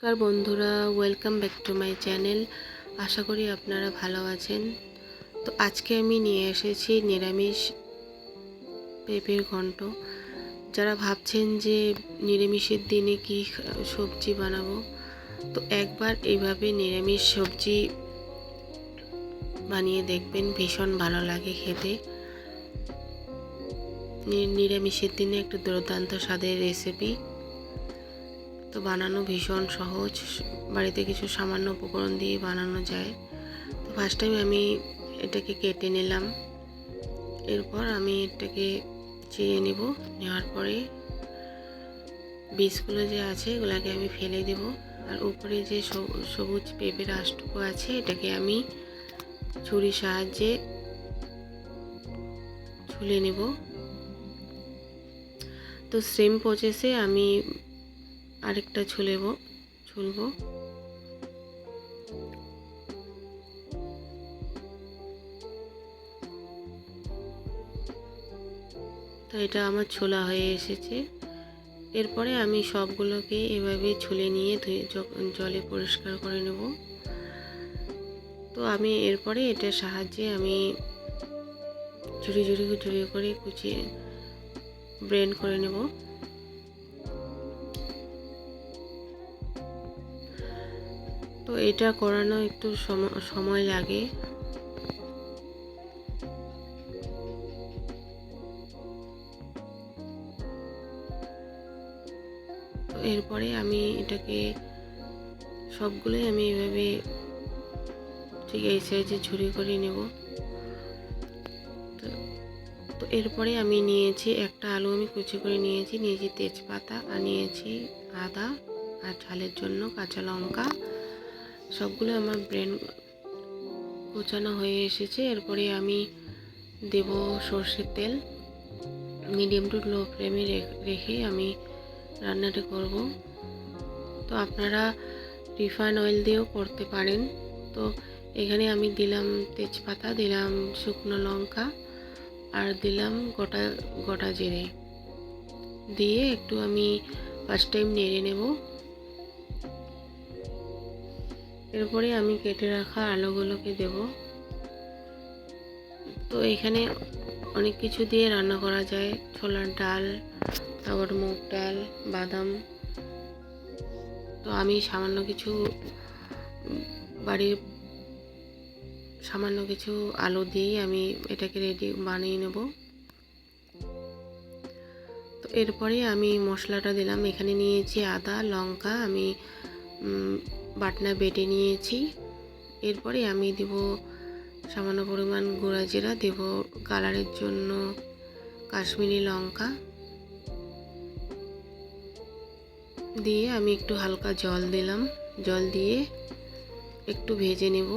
নমস্কার বন্ধুরা, welcome back to my channel. আশা করি আপনারা ভালো আছেন। তো আজকে আমি নিয়ে এসেছি নিরামিষ পেঁপের ঘন্ট। যারা ভাবছেন যে নিরামিষের দিনে কি সবজি বানাবো, তো একবার এইভাবে নিরামিষ সবজি বানিয়ে দেখবেন, ভীষণ ভালো লাগে খেতে। নিরামিষের দিনে একটা দুর্দান্ত স্বাদের রেসিপি। তো বানানো ভীষণ সহজ, বাড়িতে কিছু সামান্য উপকরণ দিয়ে বানানো যায়। তো ফার্স্ট টাইম আমি এটাকে কেটে নিলাম, এরপর আমি এটাকে চিড়ে নেব। নেওয়ার পরে বীজগুলো যে আছে এগুলোকে আমি ফেলে দেব, আর উপরে যে সবুজ পেঁপের আঁশটুকু আছে এটাকে আমি ছুরির সাহায্যে ছুলে নেব। তো সেম প্রসেসে আমি আরেকটা ছুলবো। তো এটা আমার ছোলা হয়ে এসেছে। এরপরে আমি সবগুলোকে এভাবে ছুলে নিয়ে ধুয়ে জলে পরিষ্কার করে নেব। তো আমি এরপরে এটার সাহায্যে আমি ঝুড়ি করে কুচিয়ে ব্লেন্ড করে নেব। তো এটা করানো একটু সময় লাগে। তো এরপরে আমি এটাকে সবগুলোই আমি এভাবে ঠিক এই সাইজে ঝুড়ি করে নেব। তো এরপরে আমি নিয়েছি একটা আলু, আমি কুচি করে নিয়েছি তেজপাতা, আর নিয়েছি আদা, আর ঝালের জন্য কাঁচা লঙ্কা। সবগুলো আমার কুচানো হয়ে এসেছে। এরপরে আমি দেব সর্ষের তেল। মিডিয়াম টু লো ফ্লেমে রেখে আমি রান্নাটা করব। তো আপনারা রিফাইন অয়েল দিয়েও করতে পারেন। তো এখানে আমি দিলাম তেজপাতা, দিলাম শুকনো লঙ্কা, আর দিলাম গোটা জিরে দিয়ে একটু আমি ফার্স্ট টাইম নেড়ে নেব। এরপরে আমি কেটে রাখা আলুগুলোকে দেব। তো এখানে অনেক কিছু দিয়ে রান্না করা যায়, ছোলার ডাল, তারপর মুগ ডাল, বাদাম। তো আমি বাড়ির সামান্য কিছু আলু দিয়ে আমি এটাকে রেডি বানিয়ে নেব। তো এরপরে আমি মশলাটা দিলাম। এখানে নিয়েছি আদা, লঙ্কা, আমি বাটনা বেটে নিয়েছি। এরপরে আমি দেব সামান্য পরিমাণ গুঁড়া জিরা, দেব কালারের জন্য কাশ্মীরি লঙ্কা, দিয়ে আমি একটু হালকা জল দিলাম। জল দিয়ে একটু ভেজে নেব।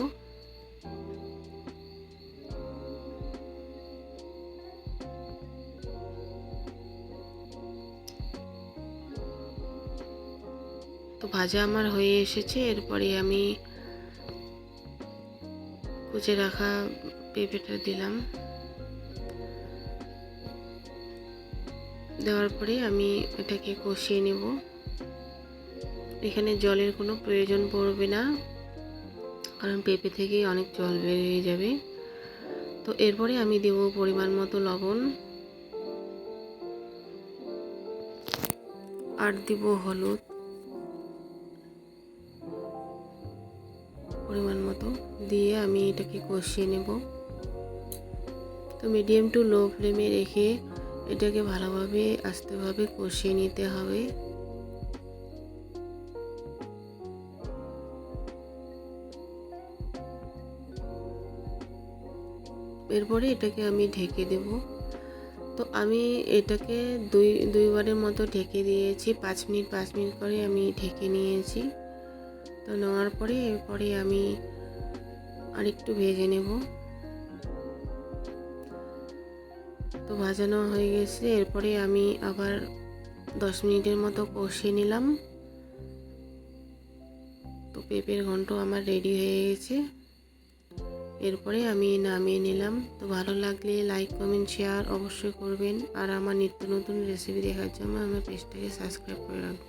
তো ভাজা আমার হয়ে এসেছে। এরপরে আমি কুচে রাখা পেঁপেটা দিলাম। দেওয়ার পরে আমি এটাকে কষিয়ে নেব। এখানে জলের কোনো প্রয়োজন পড়বে না, কারণ পেঁপে থেকে অনেক জল বেরিয়ে যাবে। তো এরপরে আমি দেব পরিমাণ মতো লবণ, আর দেব হলুদ পরিমাণ মতো, দিয়ে আমি এটাকে কষিয়ে নেব। তো মিডিয়াম টু লো ফ্লেমে রেখে এটাকে ভালোভাবে আস্তেভাবে কষিয়ে নিতে হবে। এরপরে এটাকে আমি ঢেকে দেব। তো আমি এটাকে দুইবারের মতো ঢেকে দিয়েছি। 5 মিনিট করে আমি ঢেকে নিয়েছি। তো নেওয়ার পরে এরপরে আমি আরেকটু ভেজে নেব। তো ভাজানো হয়ে গেছে। এরপরে আমি আবার 10 মিনিটের মতো কষিয়ে নিলাম। তো পেঁপের ঘন্ট আমার রেডি হয়ে গেছে। এরপরে আমি নামিয়ে নিলাম। তো ভালো লাগলে লাইক, কমেন্ট, শেয়ার অবশ্যই করবেন, আর আমার নিত্য নতুন রেসিপি দেখার জন্য আমার পেজটাকে সাবস্ক্রাইব করে রাখবেন।